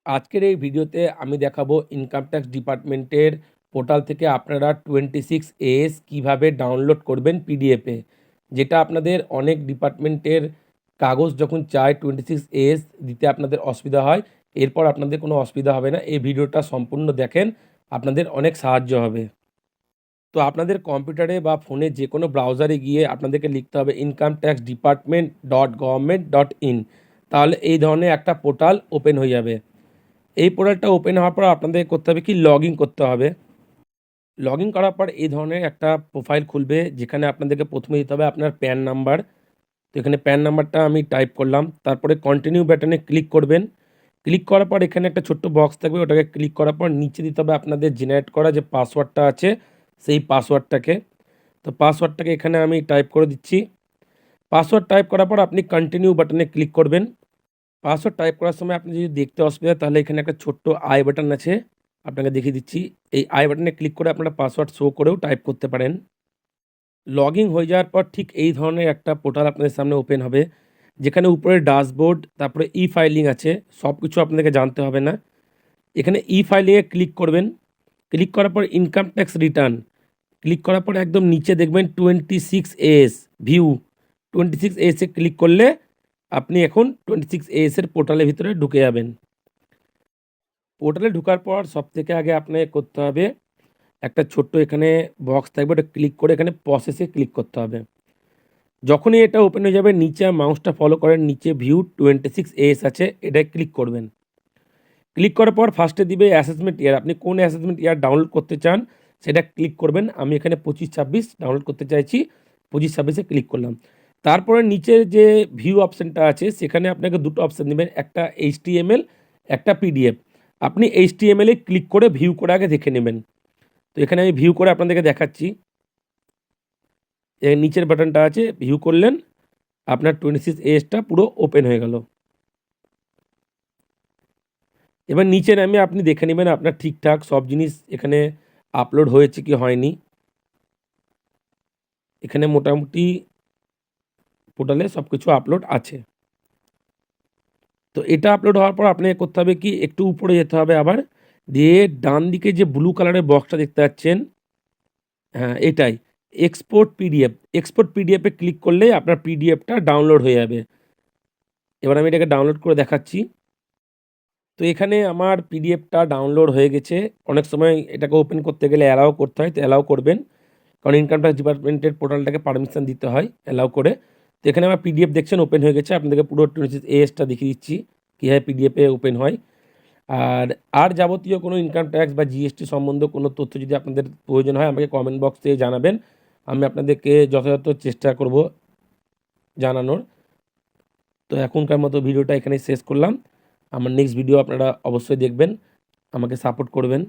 আজকের এই ভিডিওতে আমি দেখাবো ইনকাম ট্যাক্স ডিপার্টমেন্টের পোর্টাল থেকে আপনারা 26AS কীভাবে ডাউনলোড করবেন পিডিএফে, যেটা আপনাদের অনেক ডিপার্টমেন্টের কাগজ যখন চায় 26AS দিতে আপনাদের অসুবিধা হয়। এরপর আপনাদের কোনো অসুবিধা হবে না। এই ভিডিওটা সম্পূর্ণ দেখেন, আপনাদের অনেক সাহায্য হবে। তো আপনাদের কম্পিউটারে বা ফোনে যে কোনো ব্রাউজারে গিয়ে আপনাদেরকে লিখতে হবে incometax.government.in, তাহলে এই ধরনের একটা পোর্টাল ওপেন হয়ে যাবে। এই পোর্টালটা ওপেন হওয়ার পর আপনাদের করতে হবে কি, লগ ইন করতে হবে। লগ ইন করার পর এই ধরনের একটা প্রোফাইল খুলবে, যেখানে আপনাদেরকে প্রথমে দিতে হবে আপনার প্যান নাম্বার। তো এখানে প্যান নাম্বারটা আমি টাইপ করলাম, তারপরে কন্টিনিউ বাটনে ক্লিক করবেন। ক্লিক করার পর এখানে একটা ছোট্ট বক্স থাকবে, ওটাকে ক্লিক করার পর নিচে দিতে হবে আপনাদের জেনারেট করা যে পাসওয়ার্ডটা আছে সেই পাসওয়ার্ডটাকে। তো পাসওয়ার্ডটাকে এখানে আমি টাইপ করে দিচ্ছি। পাসওয়ার্ড টাইপ করার পর আপনি কন্টিনিউ বাটনে ক্লিক করবেন। পাসওয়ার্ড টাইপ করার সময় আপনি যদি দেখতে অসুবিধা, তাহলে এখানে একটা ছোট্ট আই বাটন আছে, আপনাকে দেখিয়ে দিচ্ছি। এই আই বাটনে ক্লিক করে আপনারা পাসওয়ার্ড শো করেও টাইপ করতে পারেন। লগ ইন হয়ে যাওয়ার পর ঠিক এই ধরনের একটা পোর্টাল আপনাদের সামনে ওপেন হবে, যেখানে উপরে ড্যাশবোর্ড, তারপরে ই ফাইলিং আছে। সব কিছু আপনাদেরকে জানতে হবে না। এখানে ই ফাইলিংয়ে ক্লিক করবেন। ক্লিক করার পর ইনকাম ট্যাক্স রিটার্ন ক্লিক করার পর একদম নিচে দেখবেন 26AS ভিউ। 26AS-এ ক্লিক করলে আপনি এখন 26AS-এর পোর্টালের ভিতরে ঢুকে যাবেন। পোর্টালে ঢোকার পর সবথেকে আগে আপনাকে করতে হবে একটা ছোট্ট এখানে বক্স থাকবে, ওটা ক্লিক করে এখানে প্রসেসে ক্লিক করতে হবে। যখনই এটা ওপেন হয়ে যাবে, নিচে মাউসটা ফলো করেন, নিচে ভিউ 26AS আছে, এটায় ক্লিক করবেন। ক্লিক করার পর ফার্স্টে দিবে অ্যাসেসমেন্ট ইয়ার। আপনি কোন অ্যাসেসমেন্ট ইয়ার ডাউনলোড করতে চান সেটা ক্লিক করবেন। আমি এখানে 25-26 ডাউনলোড করতে চাইছি, 25-26-এ ক্লিক করলাম। তারপরে নিচের যে ভিউ অপশানটা আছে সেখানে আপনাকে দুটো অপশান দেবেন, একটা HTML, একটা PDF। আপনি HTML-এ ক্লিক করে ভিউ করে আগে দেখে নেবেন। তো এখানে আমি ভিউ করে আপনাদেরকে দেখাচ্ছি। নিচের বাটনটা আছে, ভিউ করলেন, আপনার 26AS-টা পুরো ওপেন হয়ে গেল। এবার নিচে নামে আপনি দেখে নেবেন আপনার ঠিকঠাক সব জিনিস এখানে আপলোড হয়েছে কি হয়নি। এখানে মোটামুটি পোর্টালে সব কিছু আপলোড আছে। তো এটা আপলোড হওয়ার পর আপনাকে করতে হবে কি, একটু উপরে যেতে হবে আবার, দিয়ে ডান দিকে যে ব্লু কালারের বক্সটা দেখতে পাচ্ছেন, হ্যাঁ এটাই এক্সপোর্ট পিডিএফ। এক্সপোর্ট পিডিএফে ক্লিক করলে আপনার পিডিএফটা ডাউনলোড হয়ে যাবে। এবার আমি এটাকে ডাউনলোড করে দেখাচ্ছি। তো এখানে আমার পিডিএফটা ডাউনলোড হয়ে গেছে। অনেক সময় এটাকে ওপেন করতে গেলে অ্যালাউ করতে হয়, তো অ্যালাউ করবেন, কারণ ইনকাম ট্যাক্স ডিপার্টমেন্টের পোর্টালটাকে পারমিশন দিতে হয় অ্যালাউ করে। তো এখানে আমার পিডিএফ দেখছেন ওপেন হয়ে গেছে। আপনাদেরকে পুরো 26AS-টা দেখিয়ে দিচ্ছি কীভাবে পিডিএফে ওপেন হয়। আর যাবতীয় কোনো ইনকাম ট্যাক্স বা জিএসটি সম্বন্ধে কোনো তথ্য যদি আপনাদের প্রয়োজন হয়, আমাকে কমেন্ট বক্সে জানাবেন। আমি আপনাদেরকে যথাযথ চেষ্টা করব জানানোর। তো এখনকার মতো ভিডিওটা এখানেই শেষ করলাম। আমার নেক্সট ভিডিও আপনারা অবশ্যই দেখবেন, আমাকে সাপোর্ট করবেন।